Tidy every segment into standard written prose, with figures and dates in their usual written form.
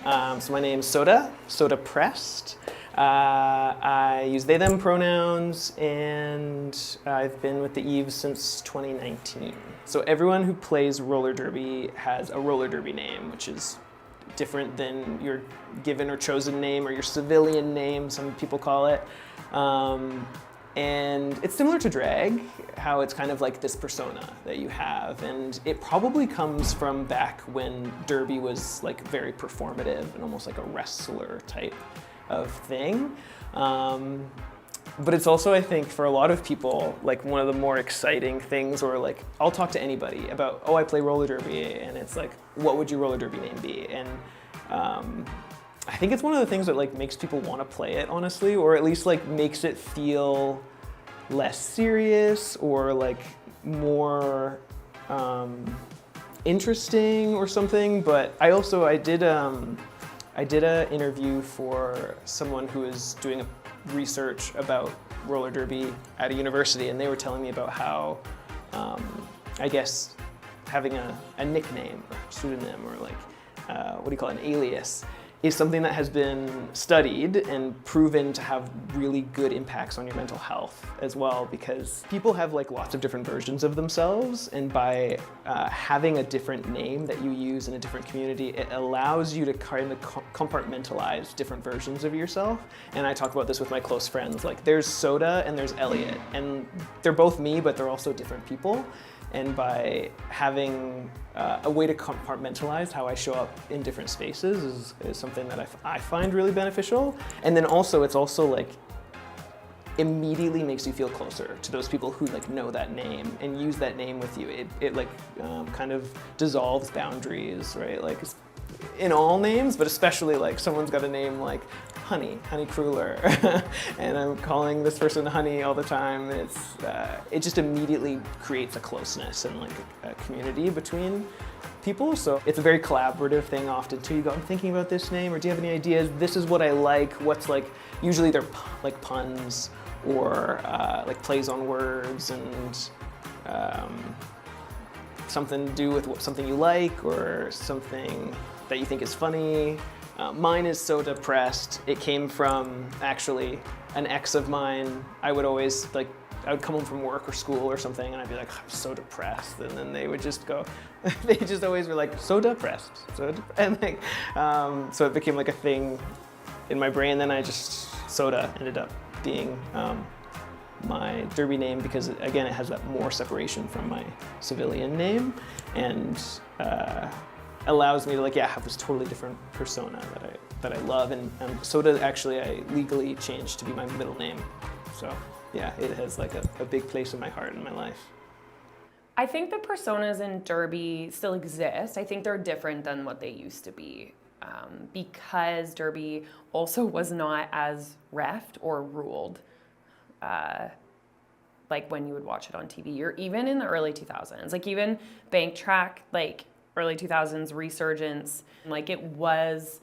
So my name's Soda Prest. I use they, them pronouns, and I've been with the Eves since 2019. So everyone who plays roller derby has a roller derby name, which is different than your given or chosen name or your civilian name, some people call it. And it's similar to drag, how it's kind of like this persona that you have. And it probably comes from back when derby was like very performative and almost like a wrestler type of thing. But it's also, I think, for a lot of people, like one of the more exciting things, or like, I'll talk to anybody about, oh, I play roller derby, and it's like, what would your roller derby name be? And I think it's one of the things that like makes people want to play it, honestly, or at least like makes it feel less serious or like more interesting or something. But I did an interview for someone who is doing research about roller derby at a university, and they were telling me about how I guess having a nickname or pseudonym or like what do you call it, an alias, is something that has been studied and proven to have really good impacts on your mental health as well, because people have like lots of different versions of themselves, and by having a different name that you use in a different community, it allows you to kind of compartmentalize different versions of yourself. And I talk about this with my close friends, like there's Soda and there's Elliot, and they're both me, but they're also different people. And by having a way to compartmentalize how I show up in different spaces is something that I find really beneficial. And then also, it's also like immediately makes you feel closer to those people who like know that name and use that name with you. It like kind of dissolves boundaries, right? Like in all names, but especially like someone's got a name like Honey Kruller, and I'm calling this person Honey all the time. It just immediately creates a closeness and like a community between people. So it's a very collaborative thing often too. You go, I'm thinking about this name, or do you have any ideas? This is what I like. What's like, usually they're like puns or like plays on words and something to do with something you like or something that you think is funny. Mine is Soda Prest. It came from actually an ex of mine. I would always like, I would come home from work or school or something, and I'd be like, I'm so depressed, and then they would just go, they just always were like, so depressed, and like, so it became like a thing in my brain. Then Soda ended up being my derby name because again, it has that more separation from my civilian name, and allows me to like, have this totally different persona that I love. And Soda actually I legally changed to be my middle name. So yeah, it has like a big place in my heart and my life. I think the personas in derby still exist. I think they're different than what they used to be, because derby also was not as reffed or ruled like when you would watch it on TV, or even in the early 2000s, like even Bank Track, like early 2000s resurgence, like it was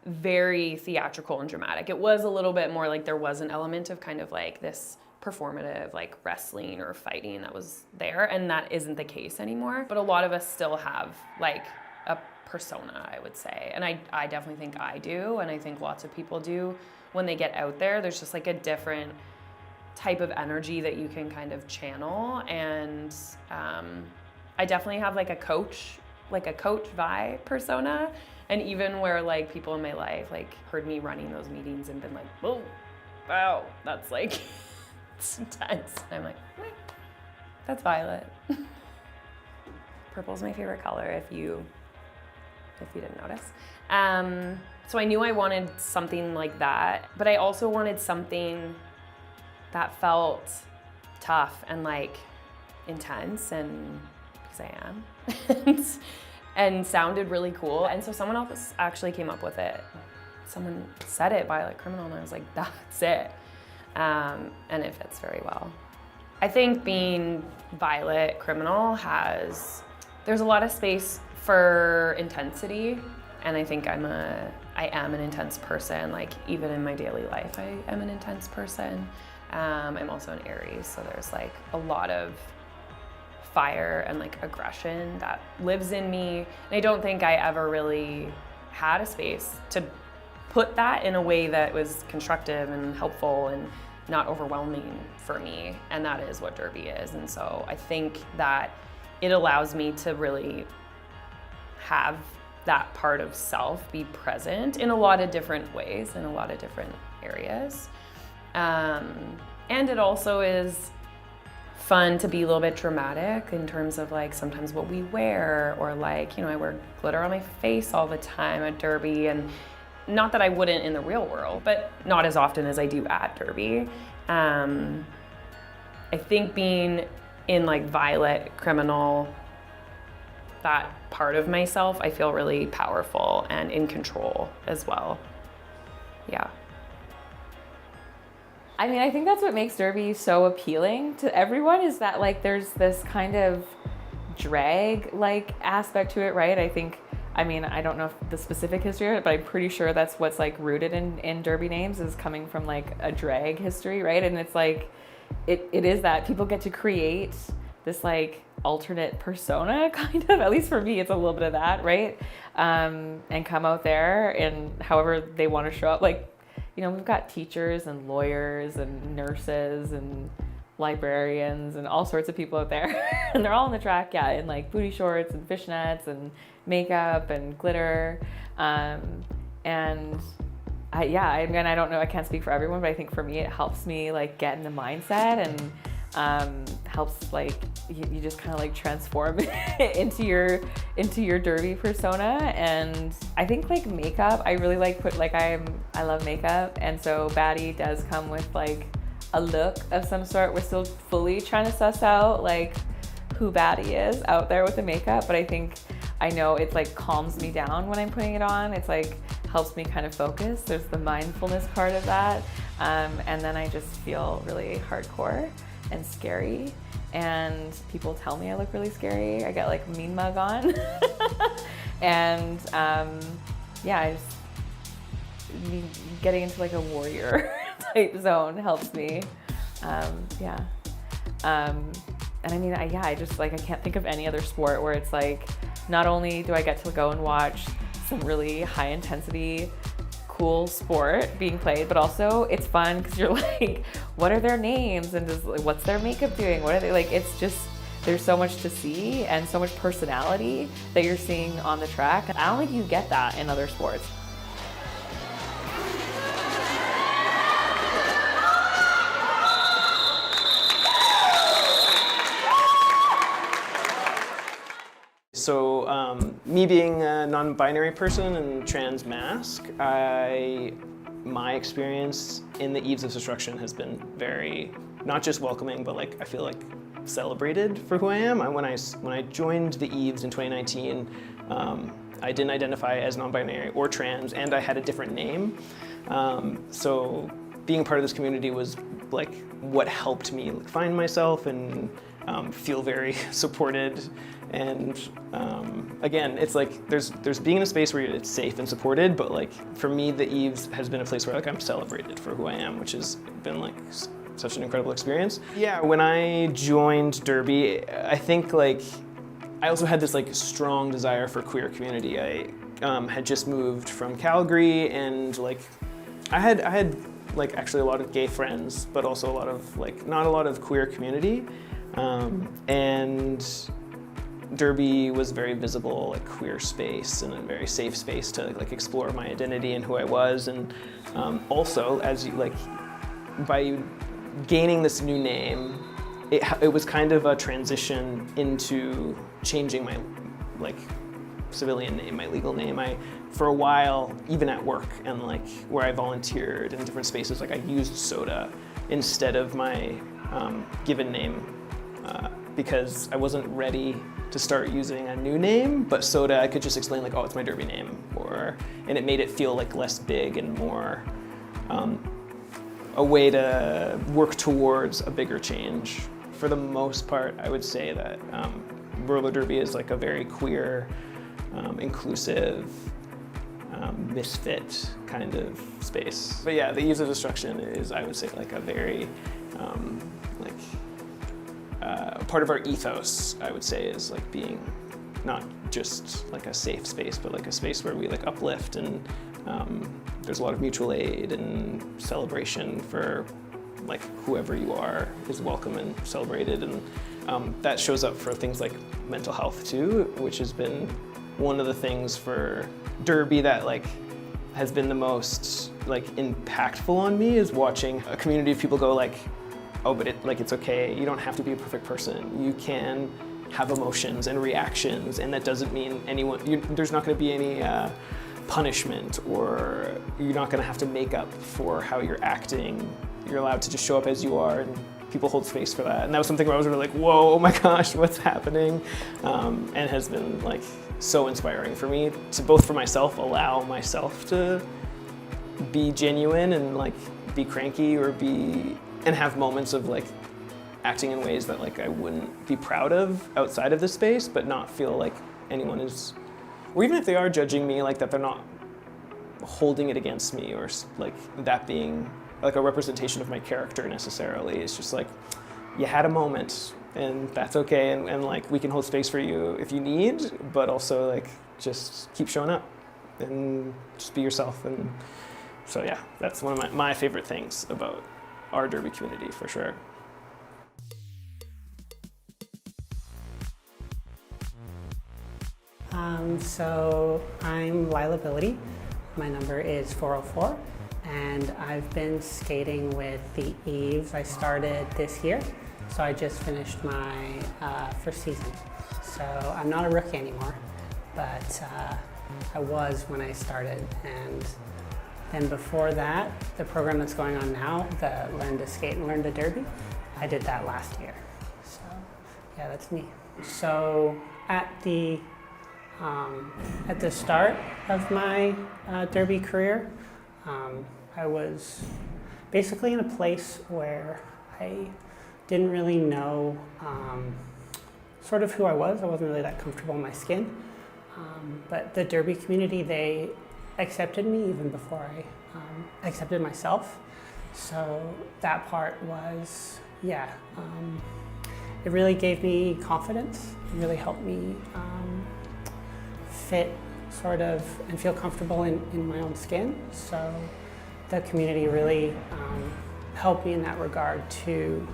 very theatrical and dramatic. It was a little bit more like there was an element of kind of like this performative, like wrestling or fighting that was there, and that isn't the case anymore. But a lot of us still have like a persona, I would say, and I definitely think I do, and I think lots of people do when they get out there. There's just like a different type of energy that you can kind of channel, and I definitely have like a coach vibe persona, and even where like people in my life like heard me running those meetings and been like, whoa, wow, that's like it's intense. And I'm like, that's Violet. Purple's my favorite color, if you didn't notice. So I knew I wanted something like that, but I also wanted something that felt tough and like intense, and because I am, and sounded really cool. And so someone else actually came up with it. Someone said it, Violet Criminal, and I was like, that's it. And it fits very well. I think being Violet Criminal there's a lot of space for intensity, and I think I am an intense person. Like even in my daily life, I am an intense person. I'm also an Aries, so there's like a lot of fire and like aggression that lives in me. And I don't think I ever really had a space to put that in a way that was constructive and helpful and not overwhelming for me, and that is what Derby is. And so I think that it allows me to really have that part of self be present in a lot of different ways, in a lot of different areas. And it also is fun to be a little bit dramatic in terms of like sometimes what we wear, or like, you know, I wear glitter on my face all the time at Derby, and not that I wouldn't in the real world, but not as often as I do at Derby. I think being in like Violet Criminal, that part of myself, I feel really powerful and in control as well. Yeah. I mean, I think that's what makes Derby so appealing to everyone, is that like there's this kind of drag like aspect to it, right? I mean, I don't know the specific history of it, but I'm pretty sure that's what's like rooted in Derby names, is coming from like a drag history, right? And it's like, it is that people get to create this like alternate persona, kind of, at least for me, it's a little bit of that, right? And come out there and however they want to show up. Like, you know, we've got teachers and lawyers and nurses and librarians and all sorts of people out there. And they're all on the track, yeah, in like booty shorts and fishnets and makeup and glitter. Again, I don't know, I can't speak for everyone, but I think for me, it helps me like get in the mindset, and helps like you just kind of like transform into your Derby persona. And I think like makeup, I really like I love makeup, and so Batty does come with like a look of some sort. We're still fully trying to suss out like who Batty is out there with the makeup, but I know it like calms me down when I'm putting it on. It's like helps me kind of focus. There's the mindfulness part of that, and then I just feel really hardcore and scary, and people tell me I look really scary. I get like mean mug on. And I just getting into like a warrior type zone helps me. And I mean, I just like, I can't think of any other sport where it's like, not only do I get to go and watch some really high intensity cool sport being played, but also it's fun because you're like, what are their names, and what's their makeup doing, what are they like? It's just, there's so much to see and so much personality that you're seeing on the track. I don't think you get that in other sports. So me being a non-binary person and trans mask, my experience in the Eves of Destruction has been very, not just welcoming, but like I feel like celebrated for who I am. When I joined the Eves in 2019, I didn't identify as non-binary or trans, and I had a different name. So being part of this community was like what helped me find myself and feel very supported. And again, it's like there's being in a space where it's safe and supported, but like for me, the Eves has been a place where like I'm celebrated for who I am, which has been like such an incredible experience. Yeah, when I joined Derby, I think like I also had this like strong desire for queer community. I had just moved from Calgary, and like I had like actually a lot of gay friends, but also a lot of like not a lot of queer community, and Derby was very visible, like queer space and a very safe space to like explore my identity and who I was. And also, as you like, by gaining this new name, it was kind of a transition into changing my like civilian name, my legal name. For a while, even at work and like where I volunteered in different spaces, like I used Soda instead of my given name because I wasn't ready to start using a new name, but Soda I could just explain like, oh, it's my Derby name, and it made it feel like less big and more a way to work towards a bigger change. For the most part, I would say that roller derby is like a very queer, inclusive, misfit kind of space. But yeah, the Eves of Destruction is, I would say, like a very part of our ethos, I would say, is like being not just like a safe space, but like a space where we like uplift, and there's a lot of mutual aid and celebration for like whoever you are is welcome and celebrated, and that shows up for things like mental health too, which has been one of the things for Derby that like has been the most like impactful on me, is watching a community of people go like, oh, but it's okay. You don't have to be a perfect person. You can have emotions and reactions, and that doesn't mean there's not going to be any punishment, or you're not going to have to make up for how you're acting. You're allowed to just show up as you are, and people hold space for that. And that was something where I was really like, whoa, oh my gosh, what's happening? And has been like so inspiring for me to, both for myself, allow myself to be genuine and like be cranky and have moments of like acting in ways that like I wouldn't be proud of outside of this space, but not feel like anyone is, or even if they are judging me, like that they're not holding it against me, or like that being like a representation of my character necessarily. It's just like, you had a moment, and that's okay, and like we can hold space for you if you need, but also like just keep showing up and just be yourself. And so yeah, that's one of my favorite things about our Derby community for sure. So I'm Lila Bility. My number is 404, and I've been skating with the Eves. I started this year, so I just finished my first season. So I'm not a rookie anymore, but I was when I started. And then before that, the program that's going on now, the Learn to Skate and Learn to Derby, I did that last year. So yeah, that's me. So at the start of my Derby career, I was basically in a place where I didn't really know sort of who I was. I wasn't really that comfortable in my skin. But the Derby community, they accepted me even before I accepted myself. So that part was, yeah, it really gave me confidence. It really helped me fit sort of and feel comfortable in my own skin. So the community really helped me in that regard to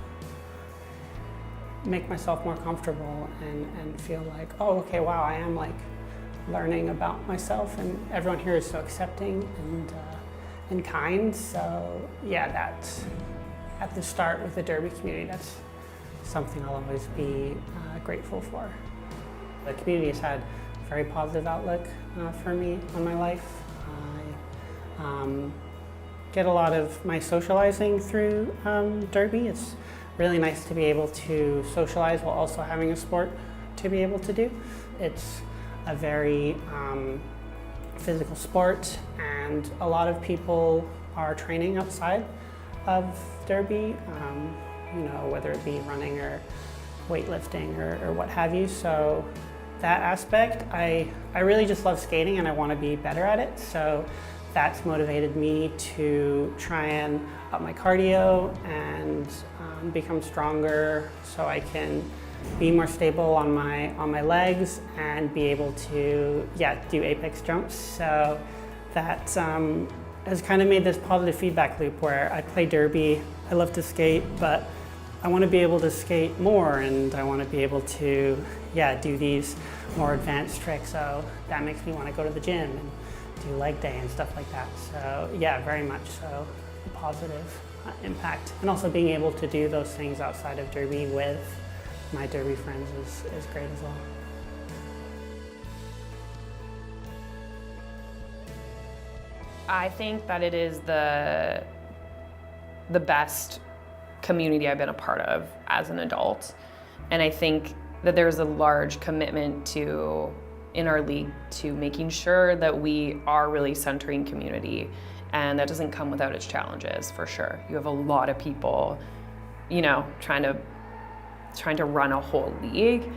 make myself more comfortable and feel like, oh, okay, wow, I am like learning about myself, and everyone here is so accepting and kind. So yeah, that's at the start with the Derby community, that's something I'll always be grateful for. The community has had a very positive outlook for me on my life. I get a lot of my socializing through Derby. It's really nice to be able to socialize while also having a sport to be able to do. It's a very physical sport, and a lot of people are training outside of Derby, you know, whether it be running or weightlifting or what have you. So that aspect, I really just love skating and I want to be better at it. So that's motivated me to try and up my cardio and become stronger so I can be more stable on my legs and be able to, yeah, do apex jumps. So that has kind of made this positive feedback loop where I play Derby, I love to skate, but I want to be able to skate more, and I want to be able to, yeah, do these more advanced tricks. So that makes me want to go to the gym and do leg day and stuff like that. So yeah, very much so a positive impact. And also being able to do those things outside of Derby with my Derby friends is great as well. I think that it is the best community I've been a part of as an adult. And I think that there's a large commitment in our league to making sure that we are really centering community. And that doesn't come without its challenges, for sure. You have a lot of people, you know, trying to run a whole league,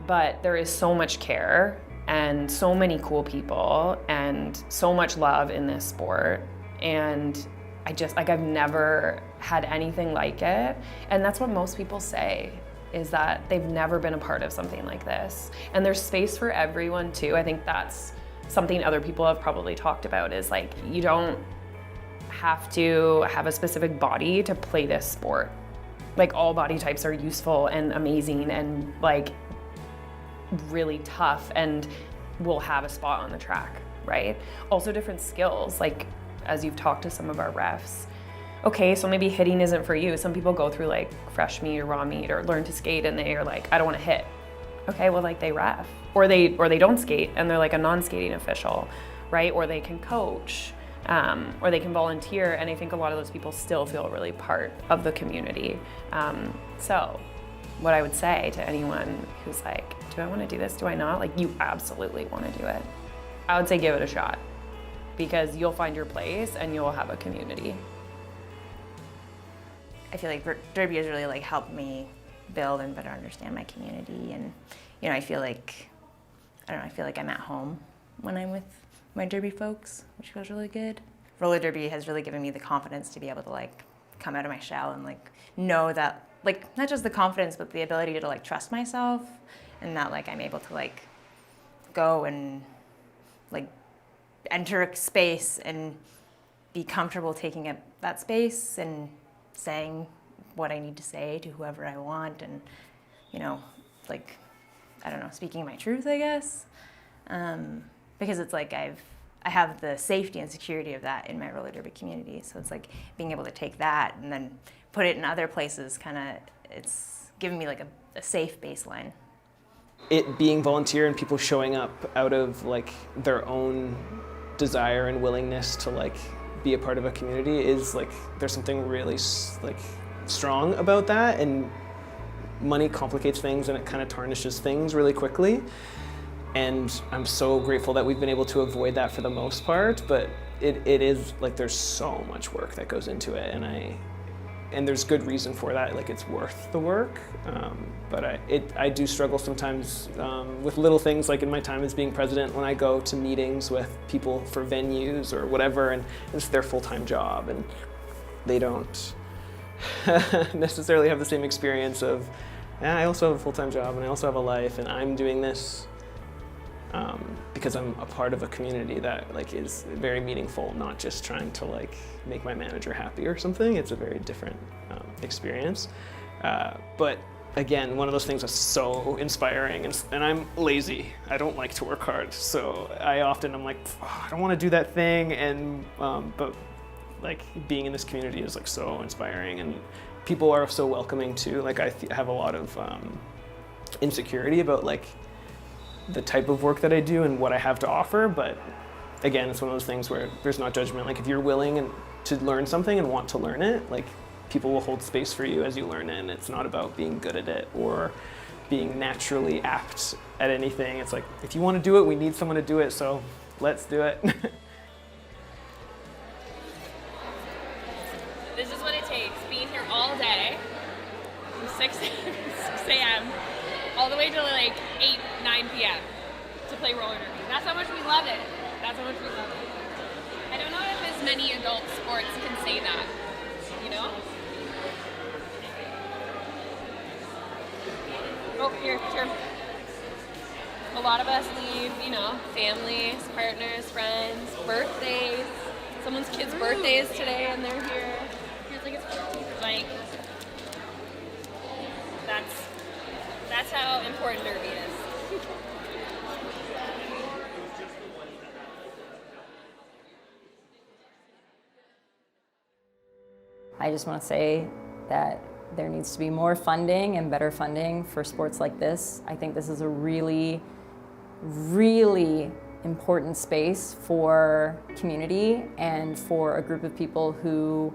but there is so much care and so many cool people and so much love in this sport. And I've never had anything like it. And that's what most people say. is that they've never been a part of something like this. And there's space for everyone too. I think that's something other people have probably talked about, is like, you don't have to have a specific body to play this sport. Like, all body types are useful and amazing and like really tough and will have a spot on the track, right? Also different skills, like as you've talked to some of our refs, okay, so maybe hitting isn't for you. Some people go through like fresh meat or raw meat or learn to skate and they are like, I don't want to hit. Okay, well, like, they ref, or they don't skate and they're like a non-skating official, right? Or they can coach, or they can volunteer. And I think a lot of those people still feel really part of the community. So what I would say to anyone who's like, do I want to do this? Do I not? Like, you absolutely want to do it. I would say give it a shot, because you'll find your place and you'll have a community. I feel like Derby has really like helped me build and better understand my community, and you know, I feel like I'm at home when I'm with my Derby folks, which feels really good. Roller derby has really given me the confidence to be able to like come out of my shell and like know that, like, not just the confidence but the ability to like trust myself, and that like I'm able to like go and like enter a space and be comfortable taking up that space and saying what I need to say to whoever I want, and you know, like, I don't know, speaking my truth, I guess, because it's like I have the safety and security of that in my roller derby community. So it's like being able to take that and then put it in other places, kind of, it's giving me like a safe baseline. It being volunteer and people showing up out of like their own desire and willingness to like be a part of a community is like, there's something really like strong about that, and money complicates things and it kind of tarnishes things really quickly. And I'm so grateful that we've been able to avoid that for the most part, but it is like, there's so much work that goes into it, and there's good reason for that. Like, it's worth the work, but I do struggle sometimes with little things, like in my time as being president, when I go to meetings with people for venues or whatever, and it's their full-time job, and they don't necessarily have the same experience of, I also have a full-time job and I also have a life, and I'm doing this because I'm a part of a community that like is very meaningful, not just trying to like make my manager happy or something. It's a very different experience. But again, one of those things that's so inspiring, and I'm lazy. I don't like to work hard, so I'm like, oh, I don't want to do that thing, and but like being in this community is like so inspiring, and people are so welcoming too. Like, I have a lot of insecurity about like the type of work that I do and what I have to offer, but again, it's one of those things where there's not judgment. Like, if you're willing to learn something and want to learn it, like, people will hold space for you as you learn it, and it's not about being good at it or being naturally apt at anything. It's like, if you want to do it, we need someone to do it, so let's do it. This is what it takes, being here all day, from 6 a.m. all the way to like 8, 9 p.m. to play roller derby. That's how much we love it. That's how much we love it. I don't know if as many adult sports can say that, you know? Oh, here, sure. A lot of us leave, you know, families, partners, friends, birthdays. Someone's kid's birthday is today and they're here. Here's like it's 14th. Like, that's how important derby is. I just want to say that there needs to be more funding and better funding for sports like this. I think this is a really, really important space for community and for a group of people who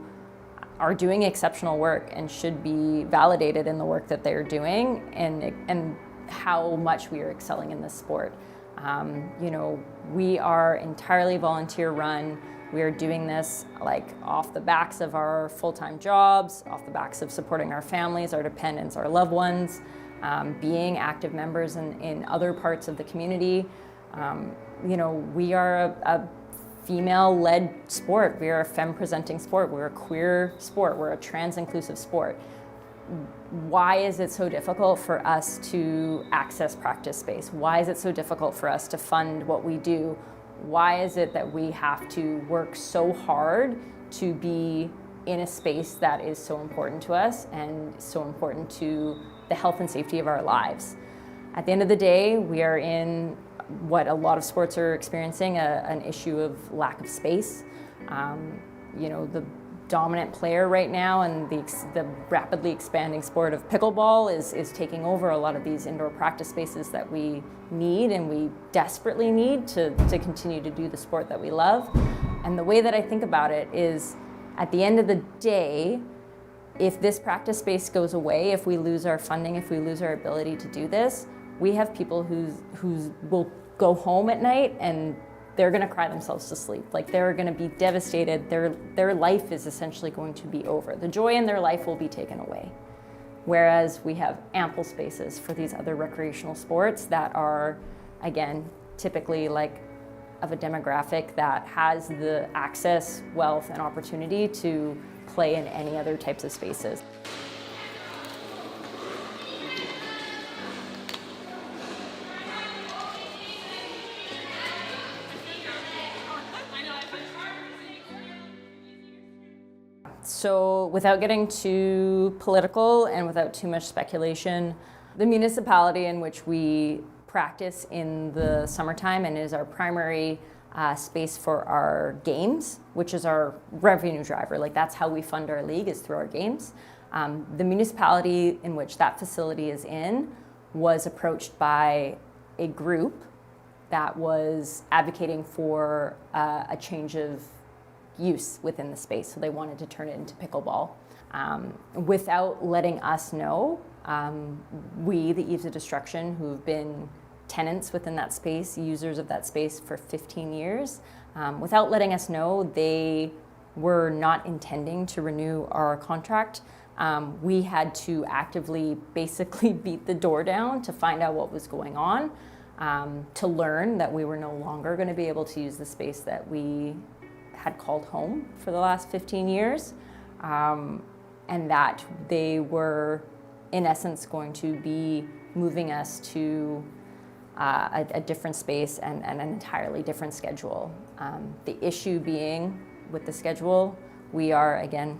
are doing exceptional work and should be validated in the work that they're doing, and how much we are excelling in this sport. You know, we are entirely volunteer run. We are doing this like off the backs of our full-time jobs, off the backs of supporting our families, our dependents, our loved ones, being active members in other parts of the community. You know, we are a female-led sport. We are a femme-presenting sport. We're a queer sport. We're a trans-inclusive sport. why is it so difficult for us to access practice space? Why is it so difficult for us to fund what we do? Why is it that we have to work so hard to be in a space that is so important to us and so important to the health and safety of our lives? At the end of the day, we are in what a lot of sports are experiencing, an issue of lack of space. The dominant player right now and the rapidly expanding sport of pickleball is taking over a lot of these indoor practice spaces that we need and we desperately need to continue to do the sport that we love. And the way that I think about it is, at the end of the day, if this practice space goes away, if we lose our funding, if we lose our ability to do this, we have people who will go home at night and they're going to cry themselves to sleep. Like, they're going to be devastated. Their life is essentially going to be over. The joy in their life will be taken away. Whereas we have ample spaces for these other recreational sports that are, again, typically like of a demographic that has the access, wealth, and opportunity to play in any other types of spaces. So without getting too political and without too much speculation, the municipality in which we practice in the summertime and is our primary space for our games, which is our revenue driver, like that's how we fund our league, is through our games. The municipality in which that facility is in was approached by a group that was advocating for a change of use within the space. So they wanted to turn it into pickleball. Without letting us know, we, the Eves of Destruction, who have been tenants within that space, users of that space for 15 years, without letting us know, they were not intending to renew our contract. We had to actively basically beat the door down to find out what was going on, to learn that we were no longer going to be able to use the space that we had called home for the last 15 years, and that they were, in essence, going to be moving us to a different space and an entirely different schedule. The issue being with the schedule, we are, again,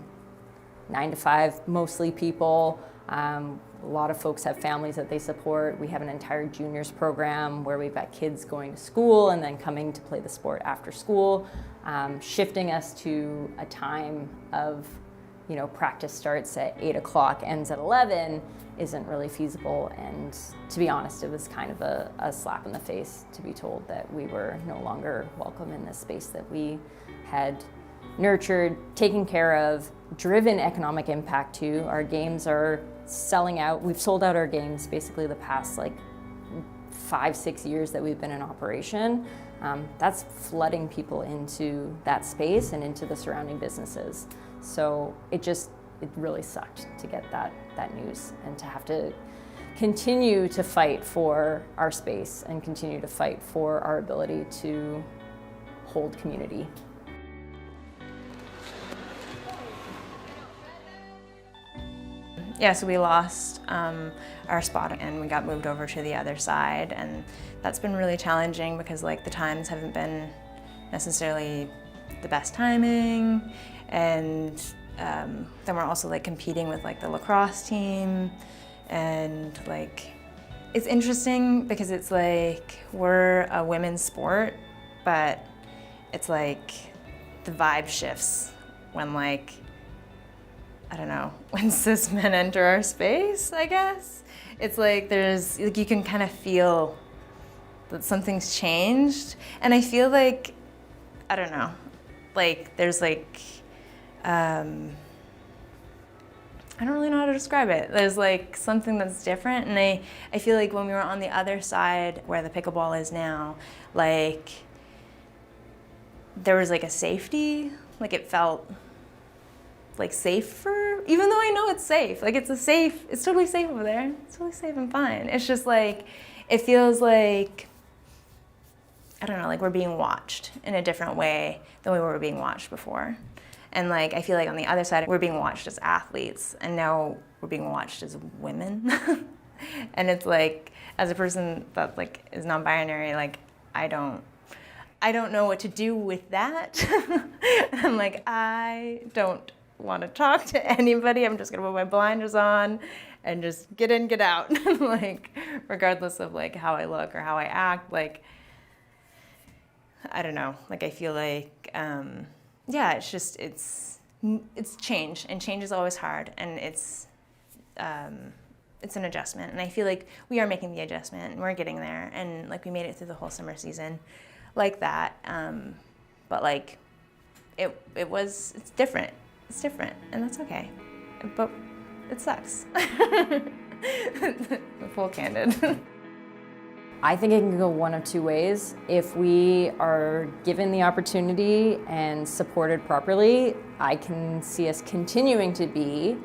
9 to 5, mostly people. A lot of folks have families that they support. We have an entire juniors program where we've got kids going to school and then coming to play the sport after school. Shifting us to a time of, practice starts at 8 o'clock, ends at 11, isn't really feasible. And to be honest, it was kind of a slap in the face to be told that we were no longer welcome in this space that we had nurtured, taken care of, driven economic impact to. Our games are selling out. We've sold out our games basically the past 5-6 years that we've been in operation. That's flooding people into that space and into the surrounding businesses. So it really sucked to get that news and to have to continue to fight for our space and continue to fight for our ability to hold community. Yeah, so we lost our spot and we got moved over to the other side, and that's been really challenging because the times haven't been necessarily the best timing, and then we're also competing with the lacrosse team, and it's interesting because it's we're a women's sport, but it's the vibe shifts when I don't know, when cis men enter our space, I guess. It's there's, you can kind of feel that something's changed. And I feel I don't know, there's I don't really know how to describe it. There's something that's different. And I feel when we were on the other side where the pickleball is now, there was a safety, it felt safer, even though I know it's safe. It's totally safe over there. It's totally safe and fine. It's just it feels I don't know, we're being watched in a different way than we were being watched before. And like, I feel like on the other side, we're being watched as athletes, and now we're being watched as women. And it's like, as a person that like is non-binary, like I don't know what to do with that. I'm like, I don't want to talk to anybody. I'm just gonna put my blinders on and just get in, get out. Like, regardless of like how I look or how I act, like, I don't know. Like, I feel like, yeah, it's just, it's change, and change is always hard, and it's an adjustment. And I feel like we are making the adjustment, and we're getting there, and like we made it through the whole summer season like that. But like, it's different. It's different, and that's okay. But it sucks. Full candid. I think it can go one of two ways. If we are given the opportunity and supported properly, I can see us continuing to be,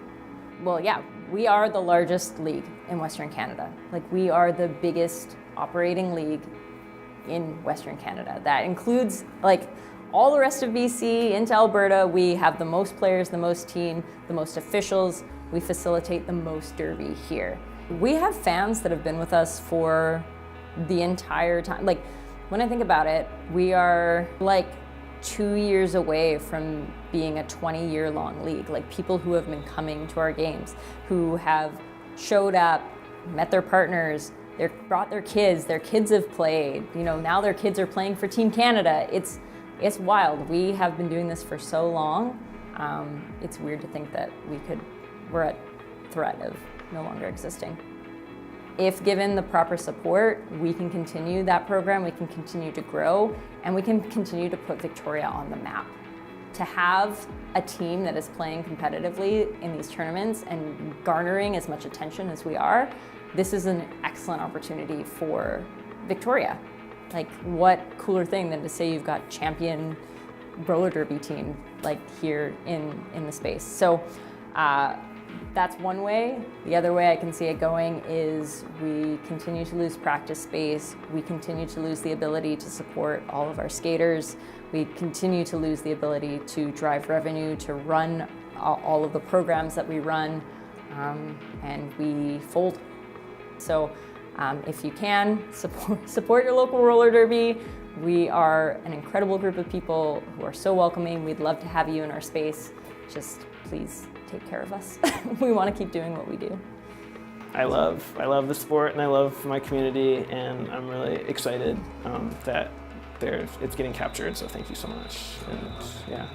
well, yeah, we are the largest league in Western Canada. Like, we are the biggest operating league in Western Canada. That includes like all the rest of BC into Alberta. We have the most players, the most team, the most officials. We facilitate the most derby here. We have fans that have been with us for the entire time. Like, when I think about it, we are like 2 years away from being a 20-year-long league. Like, people who have been coming to our games, who have showed up, met their partners, they brought their kids have played, you know, now their kids are playing for Team Canada. It's wild. We have been doing this for so long. It's weird to think that we're at threat of no longer existing. If given the proper support, we can continue that program, we can continue to grow, and we can continue to put Victoria on the map. To have a team that is playing competitively in these tournaments and garnering as much attention as we are, this is an excellent opportunity for Victoria. Like, what cooler thing than to say you've got champion roller derby team like here in the space. So that's one way. The other way I can see it going is we continue to lose practice space. We continue to lose the ability to support all of our skaters. We continue to lose the ability to drive revenue, to run all of the programs that we run, and we fold. So if you can, support your local roller derby. We are an incredible group of people who are so welcoming. We'd love to have you in our space. Just please take care of us. We want to keep doing what we do. I love the sport, and I love my community, and I'm really excited that it's getting captured. So thank you so much. And yeah.